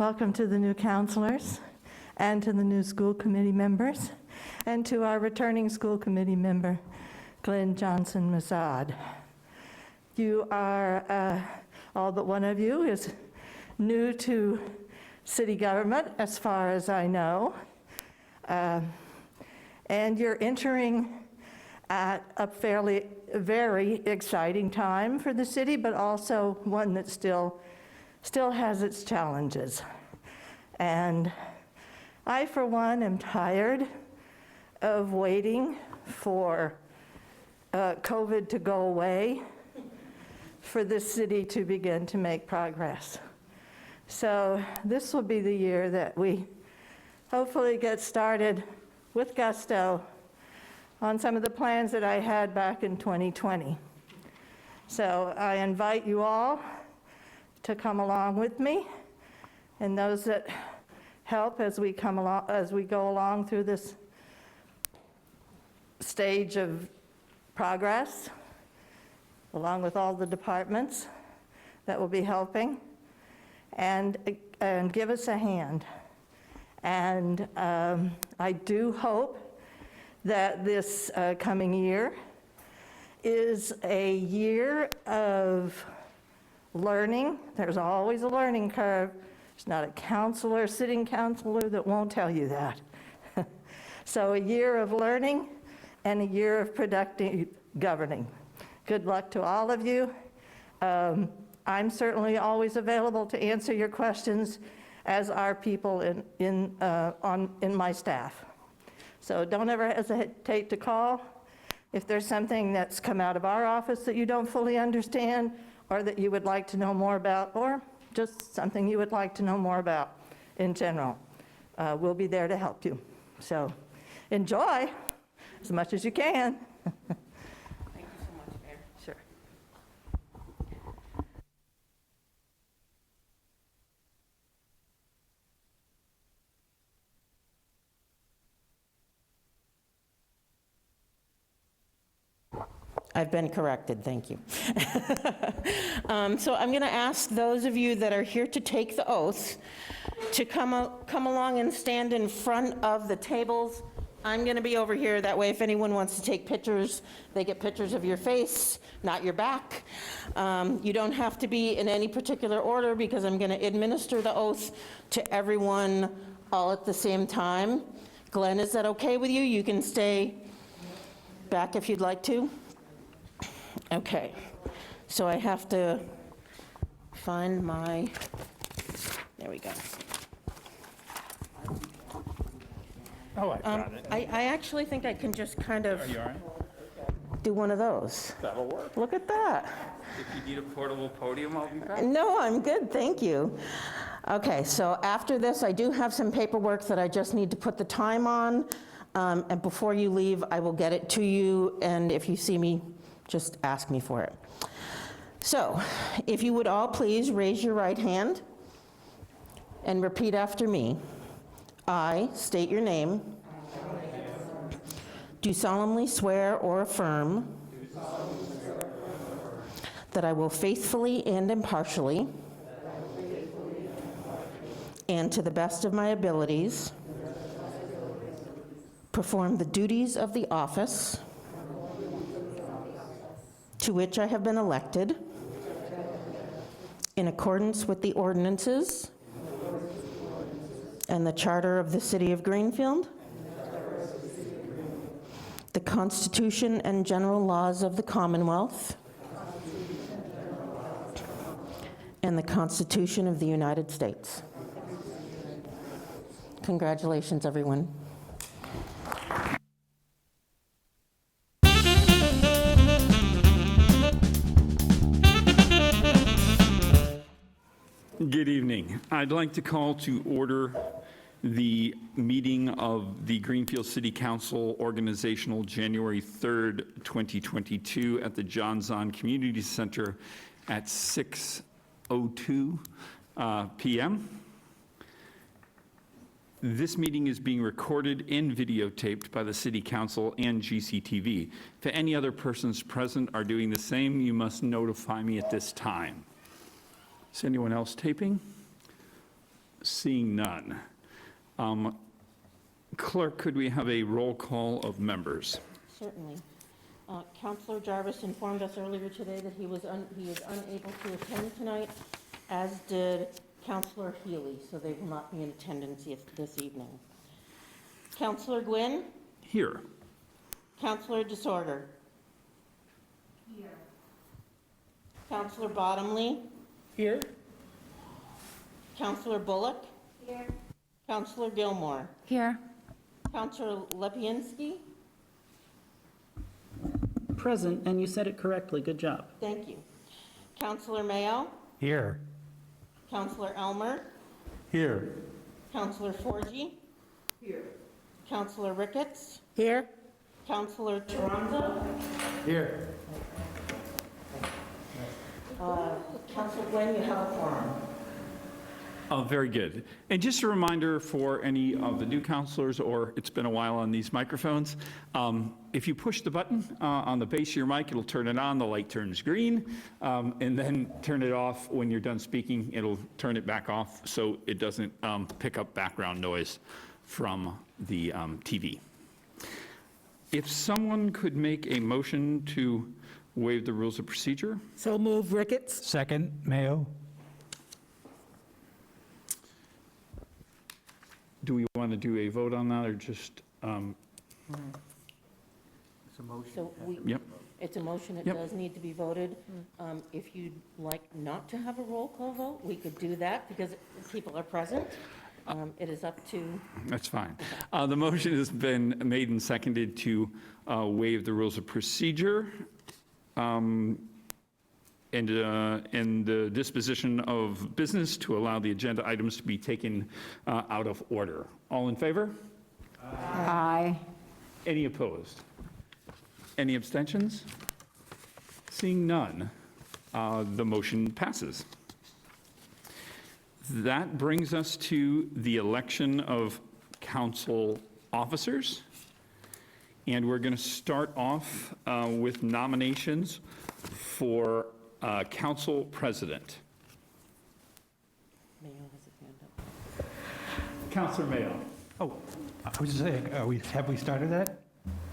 Welcome to the new counselors and to the new school committee members and to our returning school committee member, Glenn Johnson-Mazad. You are, all but one of you is new to city government as far as I know. And you're entering at a very exciting time for the city, but also one that still has its challenges. And I, for one, am tired of waiting for COVID to go away for this city to begin to make progress. So this will be the year that we hopefully get started with gusto on some of the plans that I had back in 2020. So I invite you all to come along with me, and those that help as we go along through this stage of progress, along with all the departments that will be helping, and give us a hand. And I do hope that this coming year is a year of learning. There's always a learning curve. There's not a sitting counselor that won't tell you that. So a year of learning and a year of productive governing. Good luck to all of you. I'm certainly always available to answer your questions, as are people in my staff. So don't ever hesitate to call if there's something that's come out of our office that you don't fully understand, or that you would like to know more about, or just something you would like to know more about in general. We'll be there to help you. So enjoy as much as you can. Thank you so much, Mayor. Sure. I've been corrected, thank you. So I'm going to ask those of you that are here to take the oath to come along and stand in front of the tables. I'm going to be over here, that way if anyone wants to take pictures, they get pictures of your face, not your back. You don't have to be in any particular order, because I'm going to administer the oath to everyone all at the same time. Glenn, is that okay with you? You can stay back if you'd like to. Okay, so I have to find there we go. Oh, I got it. I actually think I can just kind of Are you all right? do one of those. That'll work. Look at that. If you need a portable podium, I'll be back. No, I'm good, thank you. Okay, so after this, I do have some paperwork that I just need to put the time on. And before you leave, I will get it to you, and if you see me, just ask me for it. So, if you would all please raise your right hand and repeat after me. I state your name. Do solemnly swear or affirm that I will faithfully and impartially, and to the best of my abilities, perform the duties of the office to which I have been elected in accordance with the ordinances and the Charter of the City of Greenfield, the Constitution and general laws of the Commonwealth, and the Constitution of the United States. Congratulations, everyone. Good evening. I'd like to call to order the meeting of the Greenfield City Council Organizational January 3rd, 2022 at the John Zahn Community Center at 6:02 p.m. This meeting is being recorded and videotaped by the City Council and GCTV. If any other persons present are doing the same, you must notify me at this time. Is anyone else taping? Seeing none. Clerk, could we have a roll call of members? Certainly. Counselor Jarvis informed us earlier today that he is unable to attend tonight, as did Counselor Healy, so they will not be in attendance this evening. Counselor Gwynn? Here. Counselor Disorder? Here. Counselor Bottomley? Here? Counselor Bullock? Here. Counselor Gilmore? Here. Counselor Lepiansky? Present, and you said it correctly. Good job. Thank you. Counselor Mayo? Here. Counselor Elmer? Here. Counselor Forgy? Here. Counselor Ricketts? Here? Counselor Toronto? Here. Counselor Gwen, you have a quorum. Oh, very good. And just a reminder for any of the new counselors, or it's been a while on these microphones, if you push the button on the base of your mic, it'll turn it on, the light turns green, and then turn it off when you're done speaking. It'll turn it back off so it doesn't pick up background noise from the TV. If someone could make a motion to waive the rules of procedure? So move, Ricketts. Second, Mayo. Do we want to do a vote on that, or just, So yep, it's a motion, it Yep. does need to be voted. If you'd like not to have a roll call vote, we could do that because people are present. It is up to, that's fine. The motion has been made and seconded to waive the rules of procedure and the disposition of business to allow the agenda items to be taken out of order. All in favor? Aye. Any opposed? Any abstentions? Seeing none, the motion passes. That brings us to the election of council officers. And we're going to start off with nominations for council president. Mayo has his hand up. Councilor Mayo. Oh, I was just saying, have we started that?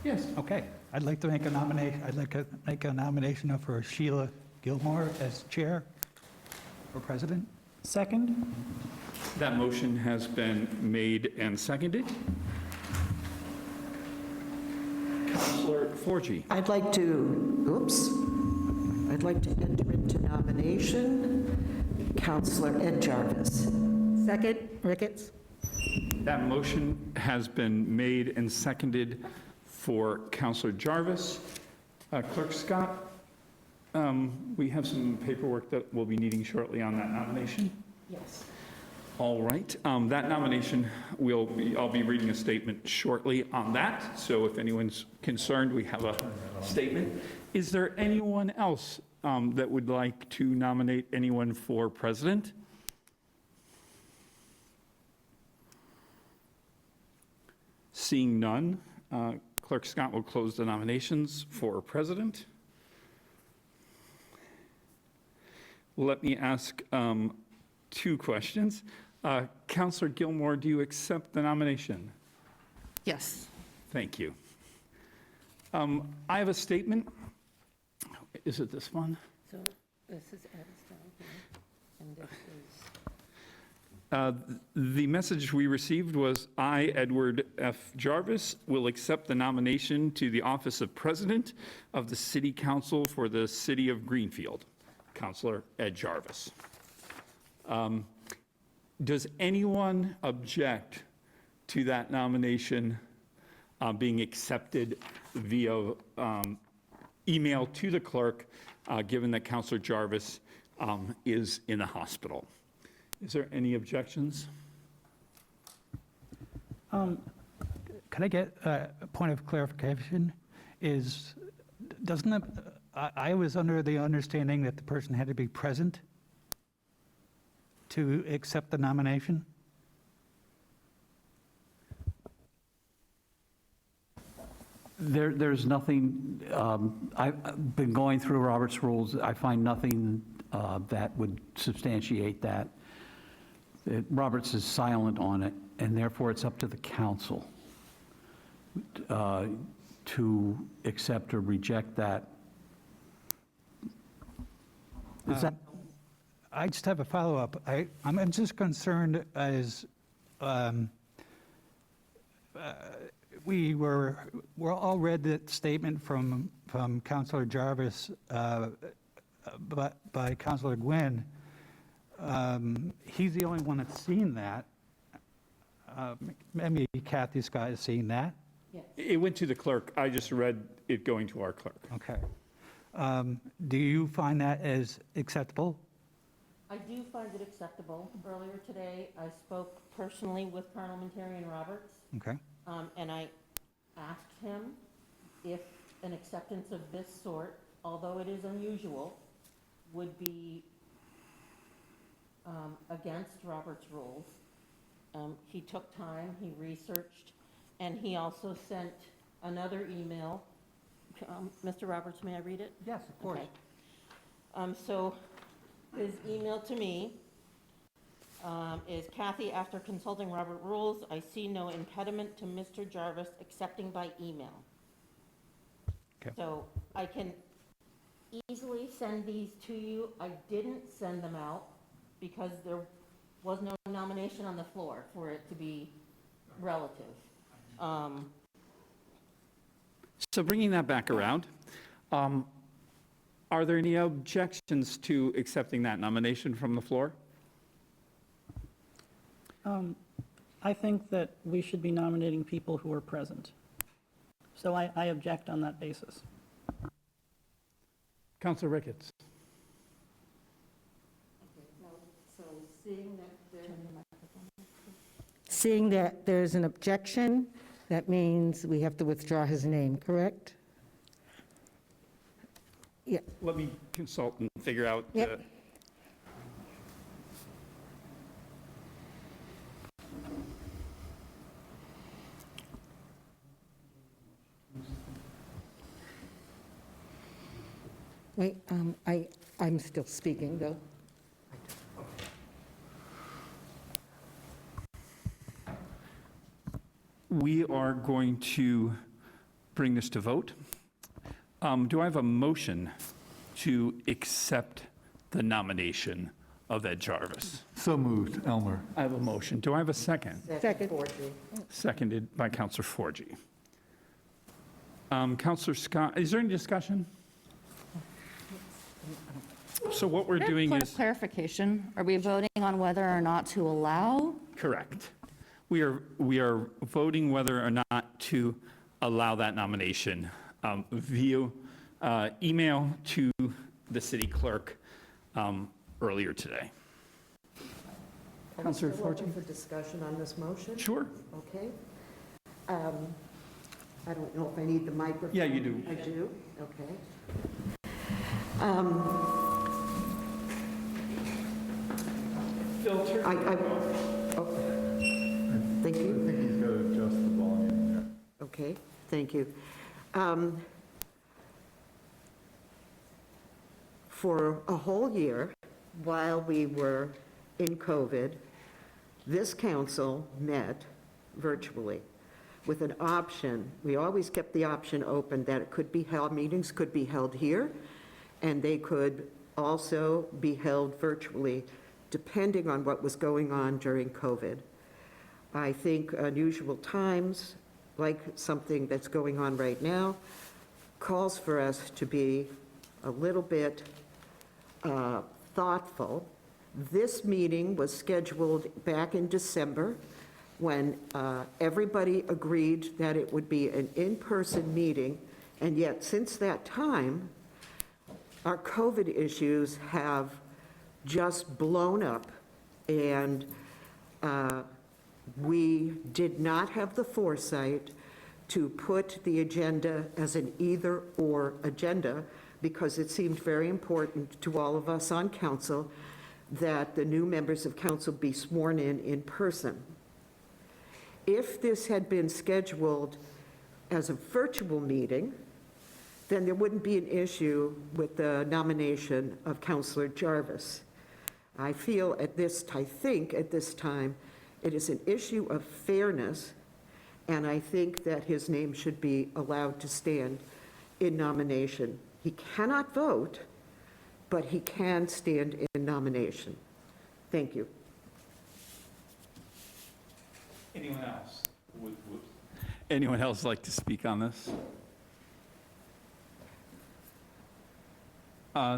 Yes. Okay. I'd like to make a nomination, for Sheila Gilmore as chair for president. Second? That motion has been made and seconded. Councilor Forgy. I'd like to enter into nomination Counselor Ed Jarvis. Second, Ricketts. That motion has been made and seconded for Councilor Jarvis. Clerk Scott, we have some paperwork that we'll be needing shortly on that nomination. Yes. All right, that nomination, I'll be reading a statement shortly on that, so if anyone's concerned, we have a statement. Is there anyone else that would like to nominate anyone for president? Seeing none, Clerk Scott will close the nominations for president. Let me ask two questions. Councilor Gilmore, do you accept the nomination? Yes. Thank you. I have a statement. Is it this one? So this is Ed's down here, and this is, The message we received was, I, Edward F. Jarvis, will accept the nomination to the office of President of the City Council for the City of Greenfield. Councilor Ed Jarvis. Does anyone object to that nomination being accepted via email to the clerk, given that Councilor Jarvis is in the hospital? Is there any objections? Can I get a point of clarification? I was under the understanding that the person had to be present to accept the nomination? There's nothing, I've been going through Robert's rules, I find nothing that would substantiate that. Roberts is silent on it, and therefore it's up to the council to accept or reject that. Is that, I just have a follow-up. I'm just concerned as, we're all read that statement from Councilor Jarvis, but by Councilor Gwynn. He's the only one that's seen that. Maybe Kathy Scott has seen that. It went to the clerk. I just read it going to our clerk. Okay. Do you find that as acceptable? I do find it acceptable. Earlier today, I spoke personally with Parliamentarian Roberts, Okay. and I asked him if an acceptance of this sort, although it is unusual, would be against Robert's rules. He took time, he researched, and he also sent another email. Mr. Roberts, may I read it? Yes, of course. Okay. So his email to me is, Kathy, after consulting Robert rules, I see no impediment to Mr. Jarvis accepting by email. Okay. So I can easily send these to you. I didn't send them out because there was no nomination on the floor for it to be relative. So bringing that back around, are there any objections to accepting that nomination from the floor? I think that we should be nominating people who are present. So I object on that basis. Councilor Ricketts. Seeing that there's an objection, that means we have to withdraw his name, correct? Yeah, Let me consult and figure out. Yep. wait, I'm still speaking, though. We are going to bring this to vote. Do I have a motion to accept the nomination of Ed Jarvis? So moved, Elmer. I have a motion. Do I have a second? Second. Seconded by Councilor Forgy. Councilor Scott, is there any discussion? So what we're doing Point is, of clarification, are we voting on whether or not to allow? correct. We are voting whether or not to allow that nomination via email to the city clerk earlier today. Councilor Still Forgy? open for discussion on this motion? Sure. Okay. I don't know if I need the microphone. Yeah, you do. I do? Okay. Filter. Thank you. I think he's got to adjust the volume there. Okay, thank you. For a whole year, while we were in COVID, this council met virtually with an option. We always kept the option open that it could be held, meetings could be held here, and they could also be held virtually, depending on what was going on during COVID. I think unusual times, like something that's going on right now, calls for us to be a little bit thoughtful. This meeting was scheduled back in December when everybody agreed that it would be an in-person meeting, and yet since that time, our COVID issues have just blown up, and we did not have the foresight to put the agenda as an either-or agenda, because it seemed very important to all of us on council that the new members of council be sworn in person. If this had been scheduled as a virtual meeting, then there wouldn't be an issue with the nomination of Councilor Jarvis. I think at this time, it is an issue of fairness, and I think that his name should be allowed to stand in nomination. He cannot vote, but he can stand in nomination. Thank you. Anyone else? Anyone else like to speak on this?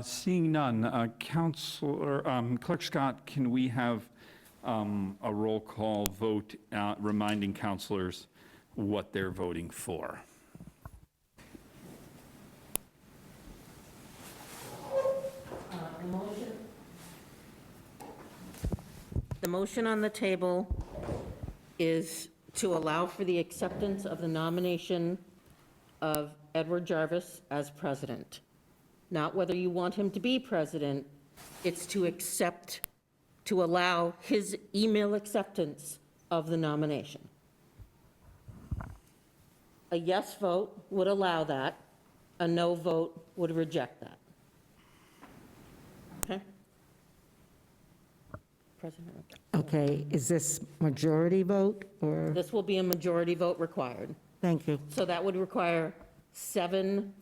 Seeing none, Counselor, Clerk Scott, can we have a roll call vote reminding counselors what they're voting for? The motion on the table is to allow for the acceptance of the nomination of Edward Jarvis as president. Not whether you want him to be president, it's to accept, to allow his email acceptance of the nomination. A yes vote would allow that, a no vote would reject that. Okay? President? Okay, is this majority vote, or? This will be a majority vote required. Thank you. So that would require 7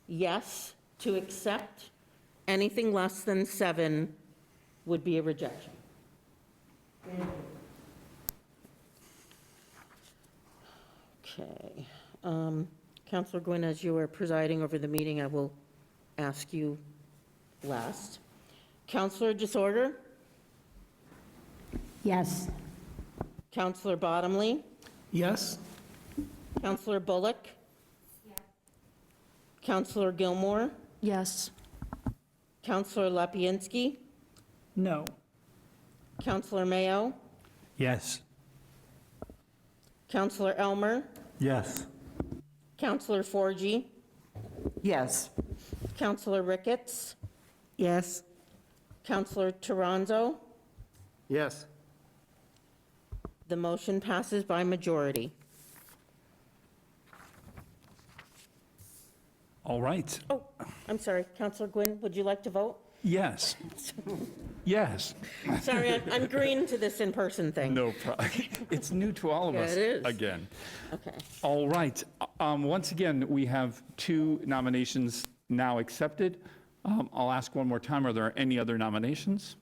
yes to accept. Anything less than 7 would be a rejection. Okay. Counselor Gwynn, as you are presiding over the meeting, I will ask you last. Counselor Disorder? Yes. Counselor Bottomley? Yes? Counselor Bullock? Yes. Counselor Gilmore? Yes. Counselor Lapinski? No. Counselor Mayo? Yes. Counselor Elmer? Yes. Counselor Forgy? Yes. Counselor Ricketts? Yes. Counselor Toronzo? Yes. The motion passes by majority. All right. Oh, I'm sorry. Counselor Gwynn, would you like to vote? Yes. Yes. Sorry, I'm green to this in-person thing. No problem. It's new to all of Yeah, us. it is. Again. Okay. All right. Once again, we have 2 nominations now accepted. I'll ask one more time, are there any other nominations?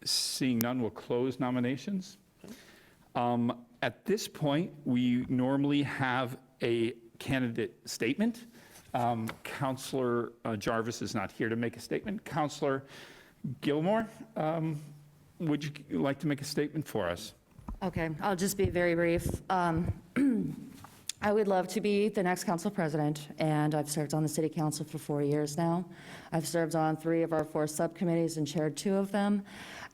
Seeing none, we'll close nominations. At this point, we normally have a candidate statement. Counselor Jarvis is not here to make a statement. Counselor Gilmore, would you like to make a statement for us? Okay, I'll just be very brief. I would love to be the next council president, and I've served on the city council for 4 years now. I've served on 3 of our 4 subcommittees and chaired 2 of them,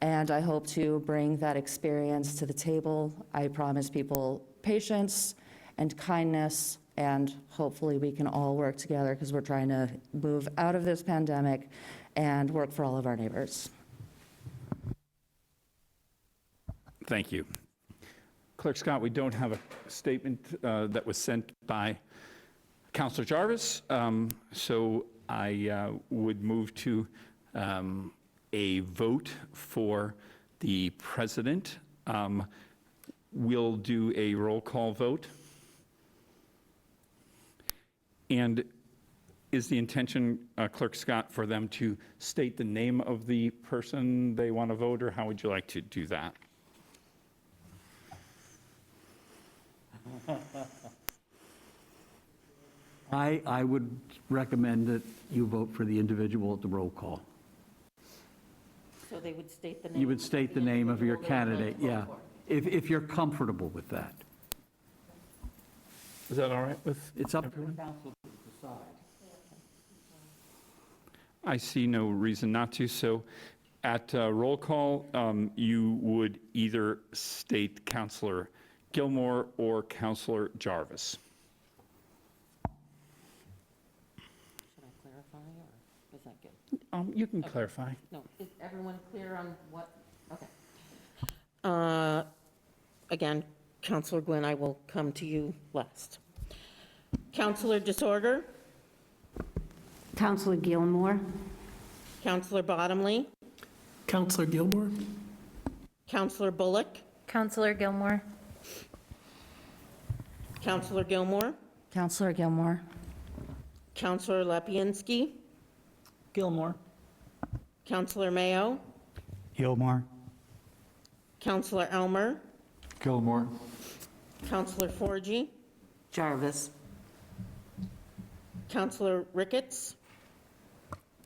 and I hope to bring that experience to the table. I promise people patience and kindness, and hopefully we can all work together because we're trying to move out of this pandemic and work for all of our neighbors. Thank you. Clerk Scott, we don't have a statement that was sent by Counselor Jarvis, so I would move to a vote for the president. We'll do a roll call vote. And is the intention, Clerk Scott, for them to state the name of the person they want to vote, or how would you like to do that? I would recommend that you vote for the individual at the roll call. So they would state the name. You would state the name of your individual they would like candidate, to yeah, vote for. if you're comfortable with that. Is that all right with It's up to everyone? the council to decide. I see no reason not to. So at roll call, you would either state Counselor Gilmore or Counselor Jarvis. Should I clarify, or is that good? You can clarify. No, is everyone clear on what? Okay. Again, Counselor Gwynn, I will come to you last. Counselor Disorder? Counselor Gilmore? Counselor Bottomley? Counselor Gilmore? Counselor Bullock? Counselor Gilmore. Counselor Gilmore? Counselor Gilmore. Counselor Lapinski? Gilmore. Counselor Mayo? Gilmore. Counselor Elmer? Gilmore. Counselor Forgy? Jarvis. Counselor Ricketts?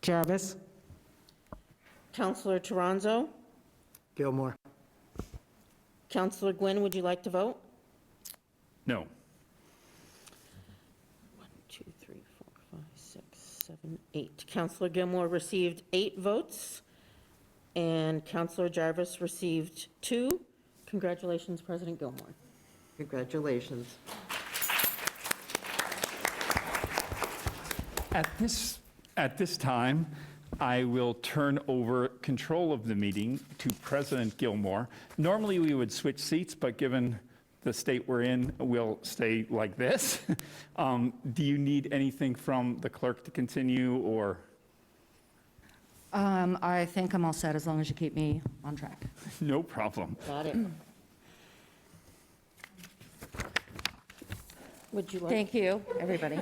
Jarvis. Counselor Toronzo? Gilmore. Counselor Gwynn, would you like to vote? No. 1, 2, 3, 4, 5, 6, 7, 8. Counselor Gilmore received 8 votes, and Counselor Jarvis received 2. Congratulations, President Gilmore. Congratulations. At this time, I will turn over control of the meeting to President Gilmore. Normally, we would switch seats, but given the state we're in, we'll stay like this. Do you need anything from the clerk to continue, or? I think I'm all set as long as you keep me on track. No problem. Got it. Would you like? Thank you, everybody.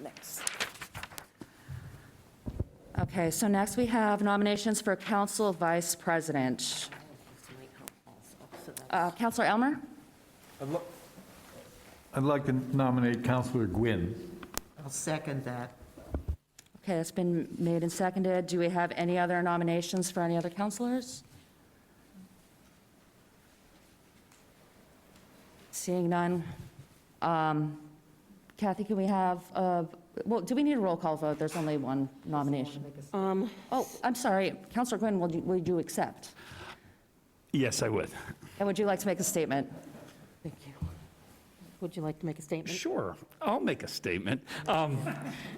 Next. Okay, so next we have nominations for council vice president. Counselor Elmer? I'd like to nominate Counselor Gwynn. I'll second that. Okay, it's been made and seconded. Do we have any other nominations for any other counselors? Seeing none. Kathy, can we have, well, do we need a roll call vote? There's only one nomination. Oh, I'm sorry. Counselor Gwynn, would you accept? Yes, I would. And would you like to make a statement? Thank you. Would you like to make a statement? Sure, I'll make a statement.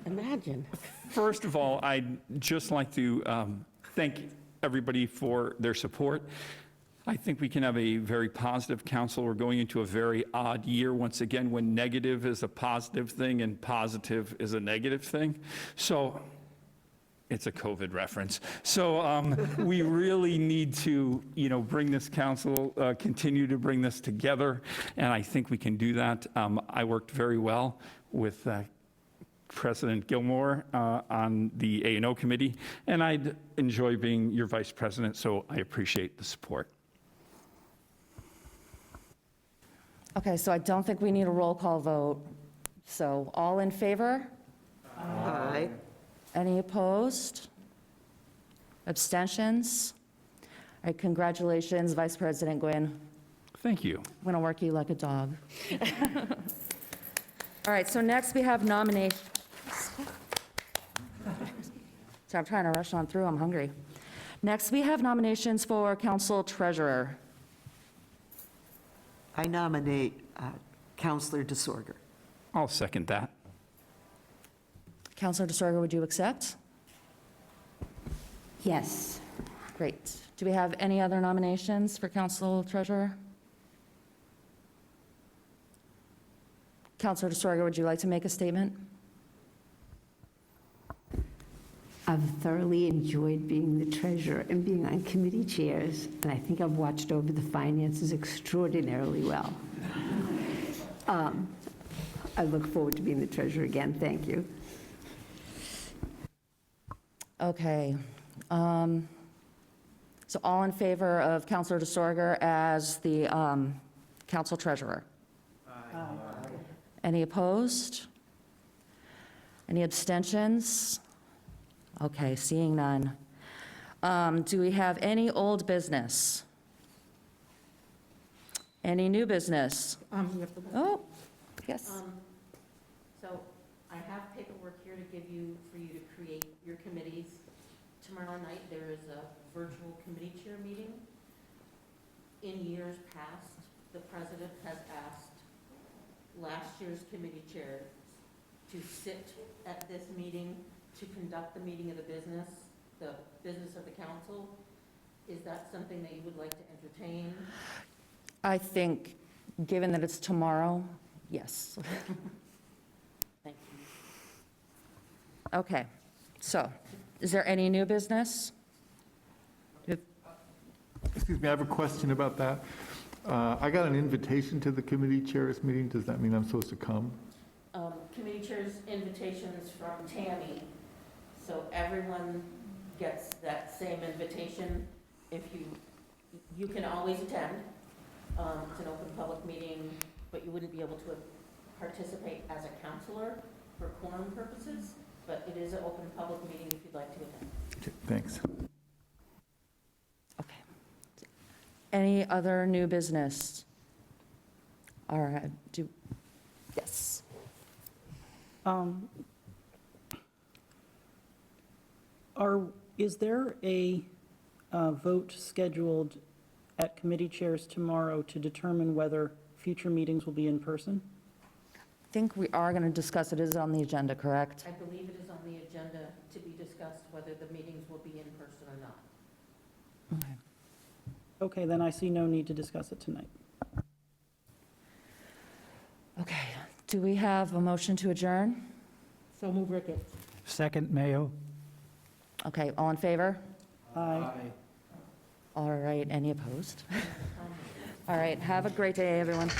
Imagine. First of all, I'd just like to thank everybody for their support. I think we can have a very positive council. We're going into a very odd year, once again, when negative is a positive thing and positive is a negative thing. So it's a COVID reference. So we really need to, bring this council, continue to bring this together, and I think we can do that. I worked very well with President Gilmore on the A&O committee, and I'd enjoy being your vice president, so I appreciate the support. Okay, so I don't think we need a roll call vote. So all in favor? Aye. Any opposed? Abstentions? All right, congratulations, Vice President Gwynn. Thank you. I'm going to work you like a dog. All right, so next we have nominations. So I'm trying to rush on through, I'm hungry. Next, we have nominations for council treasurer. I nominate Counselor DeSorger. I'll second that. Councilor DeSorger, would you accept? Yes. Great. Do we have any other nominations for council treasurer? Councilor DeSorger, would you like to make a statement? I've thoroughly enjoyed being the treasurer and being on committee chairs, and I think I've watched over the finances extraordinarily well. I look forward to being the treasurer again. Thank you. Okay. So all in favor of Councilor DeSorger as the council treasurer? Aye. Any opposed? Any abstentions? Okay, seeing none. Do we have any old business? Any new business? Oh, yes. So I have paperwork here to give you, for you to create your committees. Tomorrow night, there is a virtual committee chair meeting. In years past, the president has asked last year's committee chairs to sit at this meeting to conduct the meeting of the business of the council. Is that something that you would like to entertain? I think, given that it's tomorrow, yes. Thank you. Okay, so Is there any new business? Excuse me, I have a question about that. I got an invitation to the committee chairs meeting. Does that mean I'm supposed to come? Committee chairs invitations from Tammy, so everyone gets that same invitation. If you can always attend. It's an open public meeting, but you wouldn't be able to participate as a counselor for quorum purposes, but it is an open public meeting if you'd like to attend. Okay, thanks. Okay. Any other new business? All right, yes. Is there a vote scheduled at committee chairs tomorrow to determine whether future meetings will be in person? I think we are going to discuss it. Is it on the agenda, correct? I believe it is on the agenda to be discussed whether the meetings will be in person or not. Okay. Okay, then I see no need to discuss it tonight. Okay, do we have a motion to adjourn? So move, Ricketts. Second, Mayo. Okay, all in favor? Aye. All right, any opposed? All right, have a great day, everyone.